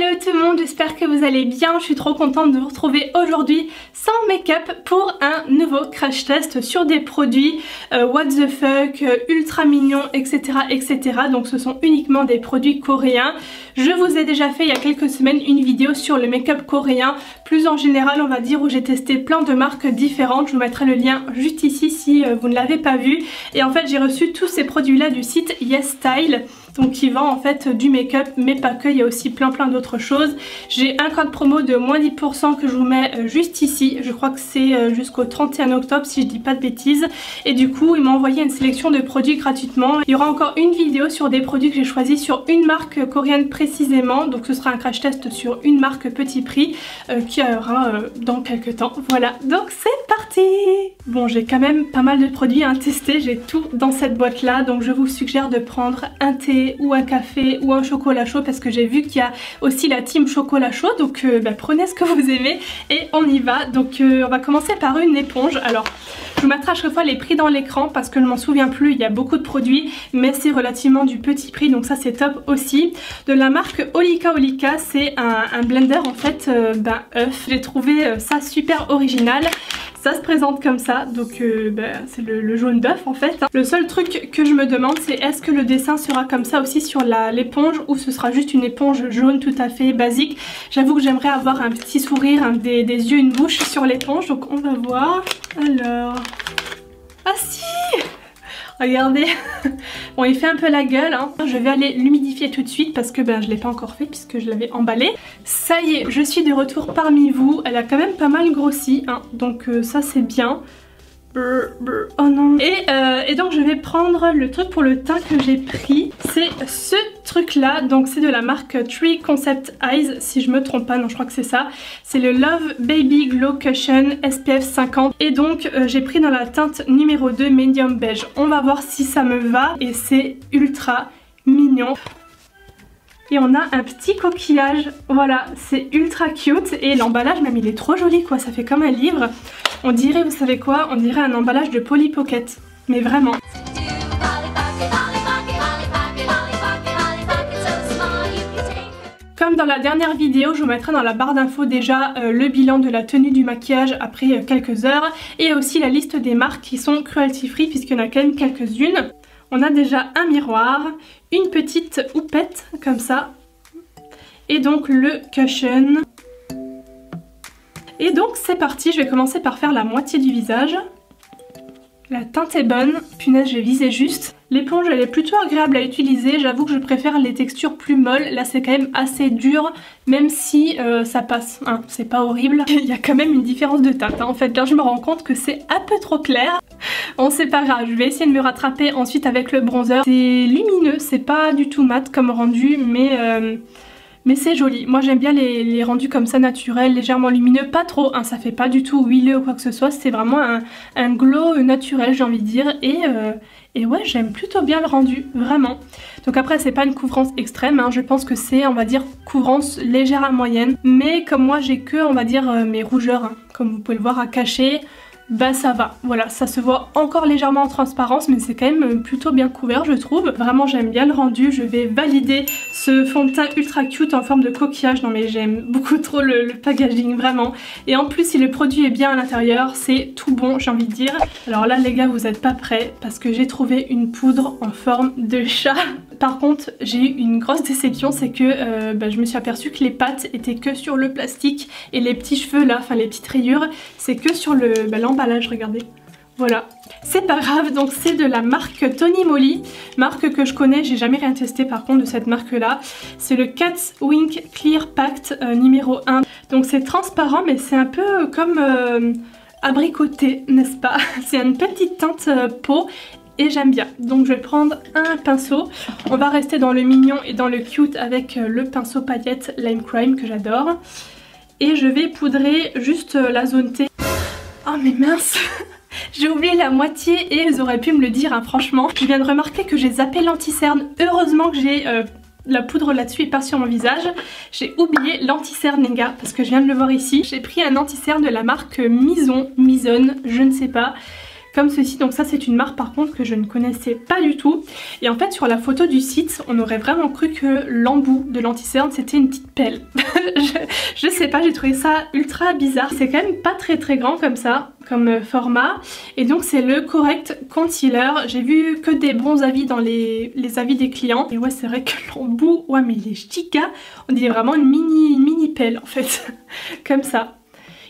Hello tout le monde, j'espère que vous allez bien. Je suis trop contente de vous retrouver aujourd'hui sans make-up pour un nouveau crash test sur des produits what the fuck, ultra mignons, etc. etc. Donc ce sont uniquement des produits coréens. Je vous ai déjà fait il y a quelques semaines une vidéo sur le make-up coréen, plus en général on va dire, où j'ai testé plein de marques différentes. Je vous mettrai le lien juste ici si vous ne l'avez pas vu. Et en fait j'ai reçu tous ces produits là du site YesStyle, donc qui vend en fait du make-up mais pas que, il y a aussi plein d'autres choses. J'ai un code promo de moins 10% que je vous mets juste ici, je crois que c'est jusqu'au 31 octobre si je dis pas de bêtises. Et du coup il m'a envoyé une sélection de produits gratuitement. Il y aura encore une vidéo sur des produits que j'ai choisis sur une marque coréenne précisément, donc ce sera un crash test sur une marque petit prix qui aura dans quelques temps. Voilà, donc c'est parti. Bon, j'ai quand même pas mal de produits à tester, j'ai tout dans cette boîte là, donc je vous suggère de prendre un thé ou un café ou un chocolat chaud parce que j'ai vu qu'il y a aussi la team chocolat chaud, donc prenez ce que vous aimez et on y va. Donc on va commencer par une éponge. Alors je vous mettrai à chaque fois les prix dans l'écran parce que je m'en souviens plus, il y a beaucoup de produits mais c'est relativement du petit prix, donc ça c'est top aussi. De la marque Olika Olika, c'est un blender en fait œuf. J'ai trouvé ça super original. Ça se présente comme ça, donc c'est le jaune d'œuf en fait. Le seul truc que je me demande, c'est est-ce que le dessin sera comme ça aussi sur l'éponge ou ce sera juste une éponge jaune tout à fait basique. J'avoue que j'aimerais avoir un petit sourire, des yeux, une bouche sur l'éponge, donc on va voir. Alors... Ah si! Regardez. Bon, il fait un peu la gueule hein. Je vais aller l'humidifier tout de suite parce que je l'ai pas encore fait puisque je l'avais emballé. Ça y est, je suis de retour parmi vous. Elle a quand même pas mal grossi hein. Donc ça c'est bien. Oh non. Et donc je vais prendre le truc pour le teint que j'ai pris. C'est ce truc là, donc c'est de la marque Tree Concept Eyes si je me trompe pas, non je crois que c'est ça. C'est le Love Baby Glow Cushion SPF 50 et donc j'ai pris dans la teinte numéro 2 Medium Beige. On va voir si ça me va et c'est ultra mignon. Et on a un petit coquillage, voilà, c'est ultra cute et l'emballage même il est trop joli quoi, ça fait comme un livre. On dirait, vous savez quoi, on dirait un emballage de Polly Pocket, mais vraiment. Comme dans la dernière vidéo, je vous mettrai dans la barre d'infos déjà le bilan de la tenue du maquillage après quelques heures et aussi la liste des marques qui sont cruelty free puisqu'il y en a quand même quelques-unes. On a déjà un miroir, une petite houppette comme ça et donc le cushion. Et donc c'est parti, je vais commencer par faire la moitié du visage. La teinte est bonne, punaise j'ai visé juste. L'éponge elle est plutôt agréable à utiliser, j'avoue que je préfère les textures plus molles. Là c'est quand même assez dur, même si ça passe, hein, c'est pas horrible. Il y a quand même une différence de teinte, hein. En fait là je me rends compte que c'est un peu trop clair. Bon c'est pas grave, je vais essayer de me rattraper ensuite avec le bronzer. C'est lumineux, c'est pas du tout mat comme rendu, mais c'est joli. Moi j'aime bien les rendus comme ça naturels, légèrement lumineux, pas trop, hein, ça fait pas du tout huileux ou quoi que ce soit, c'est vraiment un glow naturel j'ai envie de dire et ouais j'aime plutôt bien le rendu, vraiment. Donc après c'est pas une couvrance extrême, hein, je pense que c'est on va dire couvrance légère à moyenne, mais comme moi j'ai que on va dire mes rougeurs, hein, comme vous pouvez le voir à cacher. Bah ça va, voilà, ça se voit encore légèrement en transparence mais c'est quand même plutôt bien couvert je trouve. Vraiment j'aime bien le rendu, je vais valider ce fond de teint ultra cute en forme de coquillage. Non mais j'aime beaucoup trop le packaging vraiment. Et en plus si le produit est bien à l'intérieur c'est tout bon j'ai envie de dire. Alors là les gars vous êtes pas prêts parce que j'ai trouvé une poudre en forme de chat. Par contre j'ai eu une grosse déception, c'est que je me suis aperçue que les pattes étaient que sur le plastique et les petits cheveux là, enfin les petites rayures c'est que sur l'emballage, regardez. Voilà, c'est pas grave, donc c'est de la marque Tony Moly, marque que je connais, j'ai jamais rien testé par contre de cette marque là. C'est le Cat's Wink Clear Pact numéro 1. Donc c'est transparent mais c'est un peu comme abricoté, n'est-ce pas? C'est une petite teinte peau et j'aime bien. Donc je vais prendre un pinceau. On va rester dans le mignon et dans le cute avec le pinceau paillette Lime Crime que j'adore. Et je vais poudrer juste la zone T. Oh mais mince. J'ai oublié la moitié et ils auraient pu me le dire hein, franchement. Je viens de remarquer que j'ai zappé l'anti-cerne. Heureusement que j'ai la poudre là-dessus et pas sur mon visage. J'ai oublié l'anti-cerne les gars parce que je viens de le voir ici. J'ai pris un anti-cerne de la marque Mison, je ne sais pas. comme ceci. Donc ça c'est une marque par contre que je ne connaissais pas du tout. Et en fait sur la photo du site on aurait vraiment cru que l'embout de l'anti-cerne c'était une petite pelle. je sais pas, j'ai trouvé ça ultra bizarre. C'est quand même pas très grand comme ça, comme format. Et donc c'est le Correct Concealer. J'ai vu que des bons avis dans les avis des clients. Et ouais c'est vrai que l'embout, ouais mais il est giga. On dirait vraiment une mini pelle en fait. Comme ça.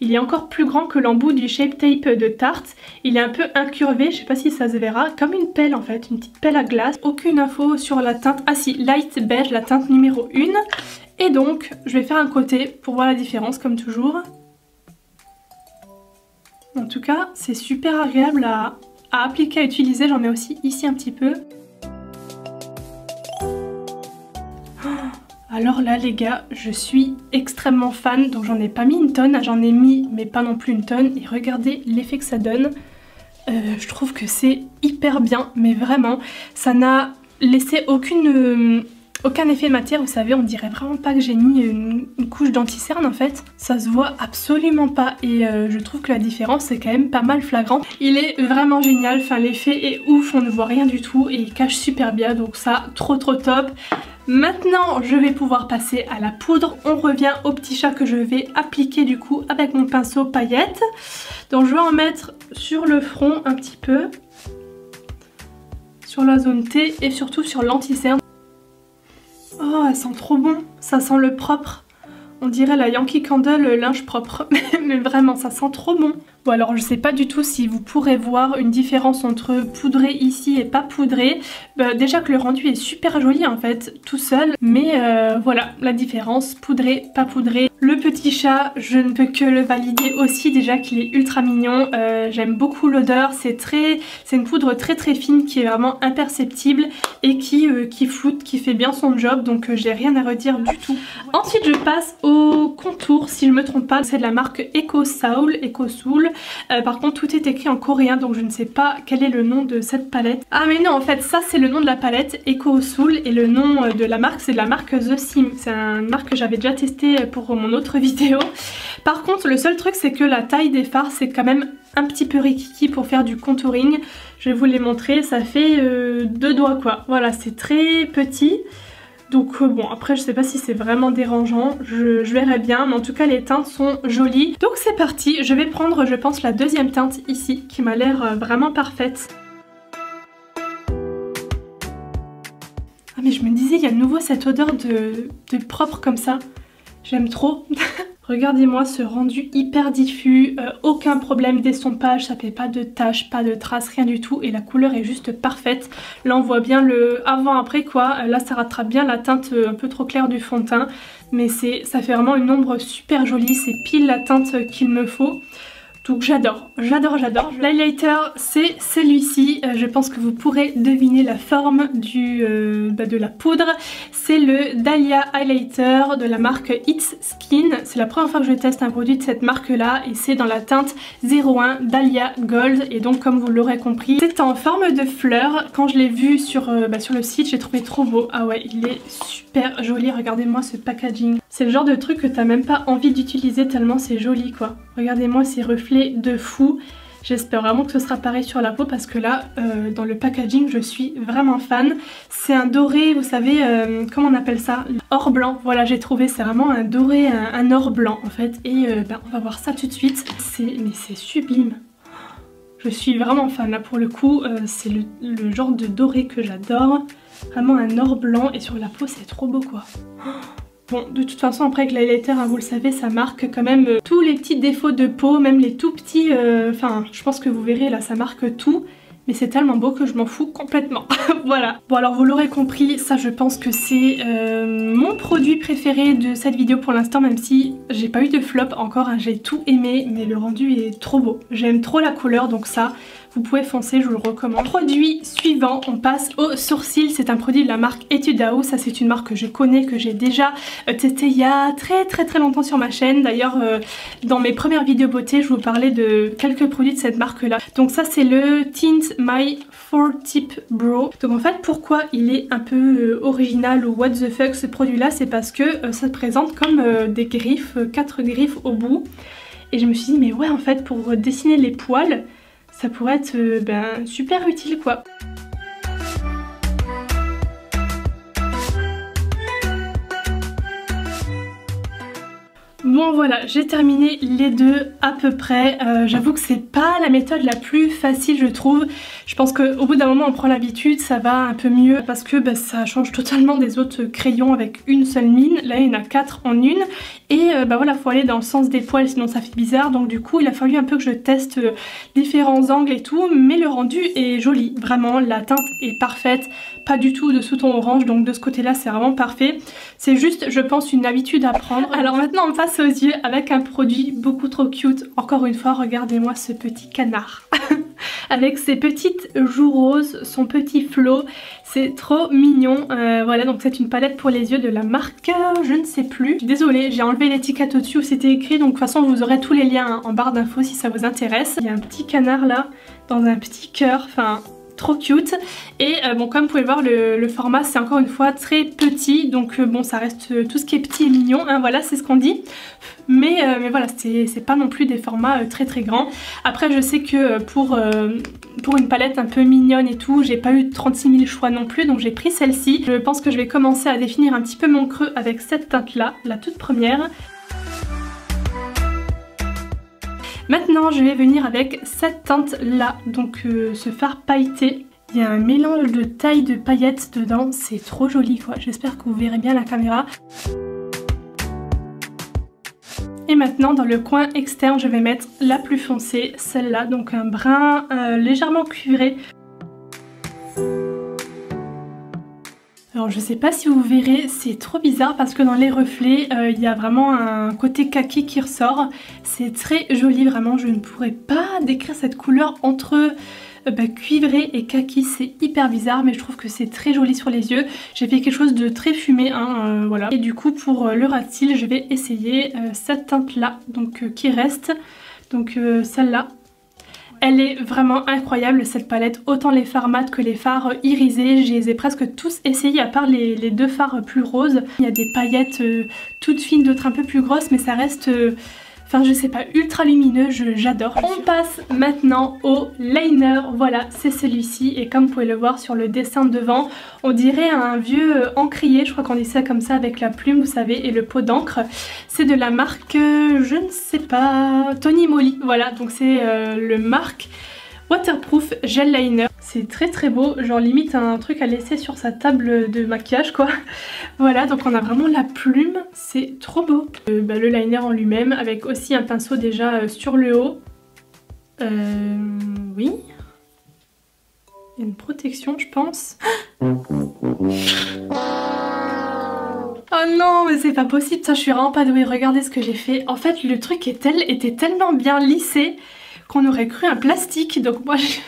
Il est encore plus grand que l'embout du Shape Tape de Tarte. Il est un peu incurvé, je sais pas si ça se verra, comme une pelle en fait, une petite pelle à glace. Aucune info sur la teinte. Ah si, Light Beige, la teinte numéro 1. Et donc, je vais faire un côté pour voir la différence comme toujours. En tout cas, c'est super agréable à appliquer, à utiliser. J'en mets aussi ici un petit peu. Alors là les gars, je suis extrêmement fan, donc j'en ai pas mis une tonne, j'en ai mis mais pas non plus une tonne, et regardez l'effet que ça donne. Je trouve que c'est hyper bien, mais vraiment, ça n'a laissé aucun effet matière, vous savez, on dirait vraiment pas que j'ai mis une couche d'anti-cerne en fait. Ça se voit absolument pas et je trouve que la différence est quand même pas mal flagrante. Il est vraiment génial, enfin l'effet est ouf, on ne voit rien du tout et il cache super bien, donc ça, trop top. Maintenant je vais pouvoir passer à la poudre. On revient au petit chat que je vais appliquer du coup avec mon pinceau paillette. Donc je vais en mettre sur le front un petit peu, sur la zone T et surtout sur l'anti-cerne. Oh elle sent trop bon, ça sent le propre. On dirait la Yankee Candle linge propre, mais vraiment ça sent trop bon. Bon alors je sais pas du tout si vous pourrez voir une différence entre poudré ici et pas poudré. Déjà que le rendu est super joli en fait, tout seul. Mais voilà la différence, poudré, pas poudré. Le petit chat, je ne peux que le valider aussi, déjà qu'il est ultra mignon. J'aime beaucoup l'odeur, c'est une poudre très fine qui est vraiment imperceptible et qui floute, qui fait bien son job. Donc j'ai rien à redire du tout. Ensuite je passe au contour, si je me trompe pas, c'est de la marque Eco Soul. Par contre tout est écrit en coréen donc je ne sais pas quel est le nom de cette palette. Ah mais non en fait ça c'est le nom de la palette Eco Soul et le nom de la marque c'est de la marque The Sim. C'est une marque que j'avais déjà testée pour mon autre vidéo. Par contre le seul truc c'est que la taille des fards c'est quand même un petit peu rikiki pour faire du contouring. Je vais vous les montrer, ça fait 2 doigts quoi. Voilà c'est très petit. Donc bon après je sais pas si c'est vraiment dérangeant, je verrai bien, mais en tout cas les teintes sont jolies. Donc c'est parti, je vais prendre je pense la deuxième teinte ici qui m'a l'air vraiment parfaite. Ah mais je me disais il y a de nouveau cette odeur de propre comme ça, j'aime trop. Regardez-moi ce rendu hyper diffus, aucun problème d'estompage, ça fait pas de taches, pas de traces, rien du tout et la couleur est juste parfaite. Là on voit bien le avant-après quoi, là ça rattrape bien la teinte un peu trop claire du fond de teint mais ça fait vraiment une ombre super jolie, c'est pile la teinte qu'il me faut. Donc j'adore. L'highlighter c'est celui-ci, je pense que vous pourrez deviner la forme de la poudre. C'est le Dahlia Highlighter de la marque It's Skin. C'est la première fois que je teste un produit de cette marque là et c'est dans la teinte 01 Dahlia Gold et donc comme vous l'aurez compris c'est en forme de fleur. Quand je l'ai vu sur le site j'ai trouvé trop beau. Ah ouais il est super joli, regardez-moi ce packaging. C'est le genre de truc que t'as même pas envie d'utiliser tellement c'est joli quoi. Regardez-moi ces reflets de fou. J'espère vraiment que ce sera pareil sur la peau parce que là dans le packaging je suis vraiment fan. C'est un doré, vous savez comment on appelle ça, or blanc. Voilà j'ai trouvé, c'est vraiment un doré, un or blanc en fait et on va voir ça tout de suite. Mais c'est sublime. Je suis vraiment fan là pour le coup, c'est le genre de doré que j'adore. Vraiment un or blanc et sur la peau c'est trop beau quoi. Bon, de toute façon après avec l'highlighter, hein, vous le savez, ça marque quand même tous les petits défauts de peau, même les tout petits, enfin je pense que vous verrez là ça marque tout. Mais c'est tellement beau que je m'en fous complètement. Voilà. Bon alors vous l'aurez compris, ça je pense que c'est mon produit préféré de cette vidéo pour l'instant, même si j'ai pas eu de flop encore, hein, j'ai tout aimé, mais le rendu est trop beau. J'aime trop la couleur donc ça, vous pouvez foncer, je vous le recommande. Produit suivant, on passe au sourcil. C'est un produit de la marque Etude House. Ça c'est une marque que je connais, que j'ai déjà testé il y a très longtemps sur ma chaîne. D'ailleurs dans mes premières vidéos beauté je vous parlais de quelques produits de cette marque là. Donc ça c'est le Tint My 4 Tip Brow. Donc en fait pourquoi il est un peu original ou what the fuck ce produit là, c'est parce que ça se présente comme des griffes, 4 griffes au bout. Et je me suis dit mais ouais en fait pour dessiner les poils ça pourrait être super utile quoi. Bon voilà, j'ai terminé les deux à peu près. J'avoue que c'est pas la méthode la plus facile je trouve. Je pense qu'au bout d'un moment on prend l'habitude, ça va un peu mieux parce que ça change totalement des autres crayons avec une seule mine. Là il y en a 4 en une et voilà, faut aller dans le sens des poils sinon ça fait bizarre. Donc du coup il a fallu un peu que je teste différents angles et tout, mais le rendu est joli. Vraiment la teinte est parfaite, pas du tout de sous-ton orange, donc de ce côté là c'est vraiment parfait. C'est juste je pense une habitude à prendre. Alors maintenant on passe aux yeux avec un produit beaucoup trop cute. Encore une fois regardez-moi ce petit canard avec ses petites joues roses, son petit flot, c'est trop mignon. Voilà, donc c'est une palette pour les yeux de la marque je ne sais plus. Désolée, j'ai enlevé l'étiquette au-dessus où c'était écrit, donc de toute façon vous aurez tous les liens en barre d'infos si ça vous intéresse. Il y a un petit canard là dans un petit cœur, enfin trop cute. Et bon, comme vous pouvez le voir, le format c'est encore une fois très petit, donc bon ça reste tout ce qui est petit et mignon, hein, voilà c'est ce qu'on dit. Mais voilà, c'est pas non plus des formats très très grands. Après je sais que pour une palette un peu mignonne et tout, j'ai pas eu 36 000 choix non plus, donc j'ai pris celle-ci. Je pense que je vais commencer à définir un petit peu mon creux avec cette teinte là, la toute première. Maintenant je vais venir avec cette teinte là, donc ce fard pailleté. Il y a un mélange de taille de paillettes dedans, c'est trop joli quoi, j'espère que vous verrez bien la caméra. Et maintenant dans le coin externe je vais mettre la plus foncée, celle-là, donc un brun légèrement cuivré. Alors je sais pas si vous verrez, c'est trop bizarre parce que dans les reflets il y a vraiment un côté kaki qui ressort. C'est très joli vraiment, je ne pourrais pas décrire cette couleur entre cuivré et kaki, c'est hyper bizarre mais je trouve que c'est très joli sur les yeux. J'ai fait quelque chose de très fumé hein, voilà. Et du coup pour le ras de cils je vais essayer cette teinte là, donc qui reste, donc celle-là. Elle est vraiment incroyable cette palette, autant les fards mat que les fards irisés, je les ai presque tous essayés à part les deux fards plus roses. Il y a des paillettes toutes fines, d'autres un peu plus grosses mais ça reste... Enfin je sais pas, ultra lumineux, j'adore. On passe maintenant au liner, voilà c'est celui-ci et comme vous pouvez le voir sur le dessin devant, on dirait un vieux encrier, je crois qu'on dit ça comme ça avec la plume vous savez et le pot d'encre. C'est de la marque, je ne sais pas, Tony Moly, voilà donc c'est le marque Waterproof Gel Liner. C'est très très beau, genre limite un truc à laisser sur sa table de maquillage quoi. Voilà, donc on a vraiment la plume, c'est trop beau. Le liner en lui-même avec aussi un pinceau déjà sur le haut. Oui. Il y a une protection je pense. Oh non mais c'est pas possible, ça je suis vraiment pas douée, regardez ce que j'ai fait. En fait le truc était tellement bien lissé qu'on aurait cru un plastique, donc moi j'ai...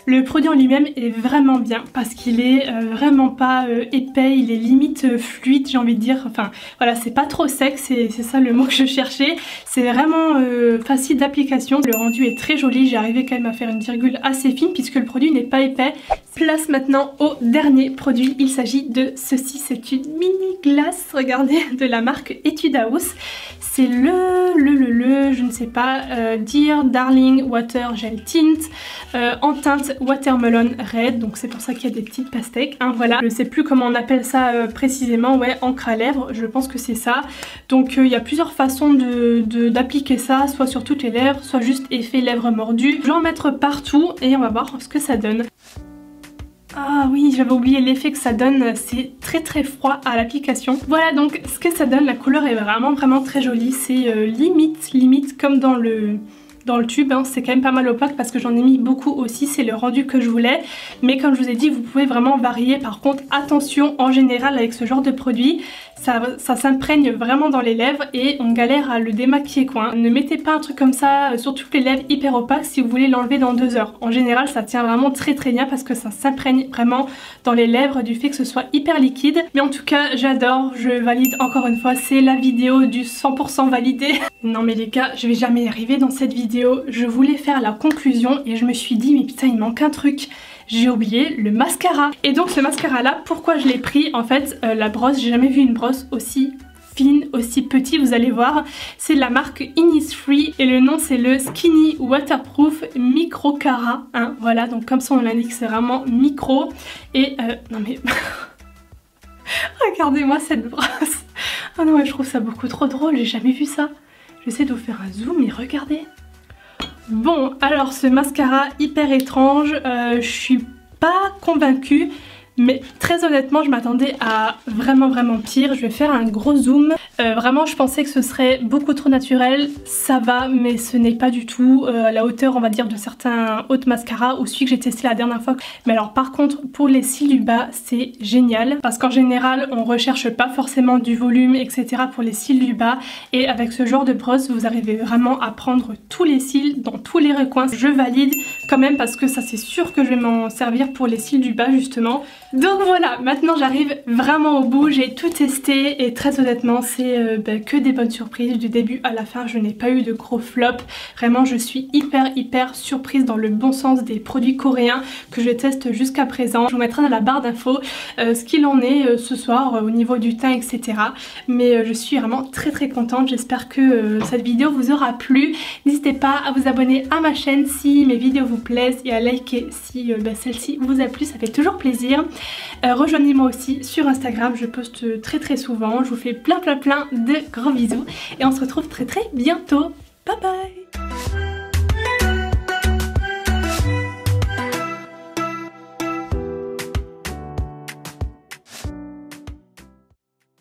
Le produit en lui-même est vraiment bien parce qu'il est vraiment pas épais, il est limite fluide j'ai envie de dire, enfin voilà c'est pas trop sec, c'est ça le mot que je cherchais, c'est vraiment facile d'application, le rendu est très joli, j'ai arrivé quand même à faire une virgule assez fine puisque le produit n'est pas épais. Place maintenant au dernier produit, il s'agit de ceci, c'est une mini glace, regardez, de la marque Etude House. C'est je ne sais pas, Dear Darling Water Gel Tint en teinte Watermelon Red, donc c'est pour ça qu'il y a des petites pastèques, hein, voilà. Je ne sais plus comment on appelle ça précisément, ouais, encre à lèvres, je pense que c'est ça. Donc il y a plusieurs façons d'appliquer ça, soit sur toutes les lèvres, soit juste effet lèvres mordues. Je vais en mettre partout et on va voir ce que ça donne. Ah oui, j'avais oublié l'effet que ça donne, c'est très très froid à l'application. Voilà donc ce que ça donne, la couleur est vraiment très jolie, c'est limite comme dans le tube, hein. C'est quand même pas mal opaque parce que j'en ai mis beaucoup aussi, c'est le rendu que je voulais. Mais comme je vous ai dit, vous pouvez vraiment varier. Par contre, attention en général avec ce genre de produit, ça s'imprègne vraiment dans les lèvres et on galère à le démaquiller quoi. Ne mettez pas un truc comme ça sur toutes les lèvres hyper opaques si vous voulez l'enlever dans 2 heures. En général ça tient vraiment très bien parce que ça s'imprègne vraiment dans les lèvres du fait que ce soit hyper liquide. Mais en tout cas j'adore, je valide encore une fois, c'est la vidéo du 100% validé. Non mais les gars, je vais jamais y arriver dans cette vidéo. Je voulais faire la conclusion et je me suis dit mais putain il manque un truc. J'ai oublié le mascara. Et donc ce mascara là, pourquoi je l'ai pris? En fait la brosse, j'ai jamais vu une brosse aussi fine, aussi petit, vous allez voir. C'est de la marque Innisfree et le nom c'est le Skinny Waterproof Micro Cara, hein, voilà, donc comme son nom l'indique, c'est vraiment micro. Et non mais regardez-moi cette brosse. Oh non, mais je trouve ça beaucoup trop drôle, j'ai jamais vu ça. J'essaie de vous faire un zoom et regardez. Bon, alors ce mascara hyper étrange, je suis pas convaincue. Mais très honnêtement, je m'attendais à vraiment pire. Je vais faire un gros zoom. Vraiment, je pensais que ce serait beaucoup trop naturel. Ça va, mais ce n'est pas du tout à la hauteur, on va dire, de certains autres mascaras ou celui que j'ai testé la dernière fois. Mais alors par contre, pour les cils du bas, c'est génial. Parce qu'en général, on recherche pas forcément du volume, etc. pour les cils du bas. Et avec ce genre de brosse, vous arrivez vraiment à prendre tous les cils dans tous les recoins. Je valide quand même parce que ça c'est sûr que je vais m'en servir pour les cils du bas justement. Donc voilà, maintenant j'arrive vraiment au bout, j'ai tout testé et très honnêtement c'est que des bonnes surprises du début à la fin. Je n'ai pas eu de gros flops, vraiment je suis hyper surprise dans le bon sens des produits coréens que je teste jusqu'à présent. Je vous mettrai dans la barre d'infos ce qu'il en est ce soir au niveau du teint, etc. Mais je suis vraiment très contente, j'espère que cette vidéo vous aura plu. N'hésitez pas à vous abonner à ma chaîne si mes vidéos vous plaisent et à liker si celle-ci vous a plu, ça fait toujours plaisir. Rejoignez-moi aussi sur Instagram, je poste très souvent, je vous fais plein de gros bisous et on se retrouve très bientôt. Bye bye.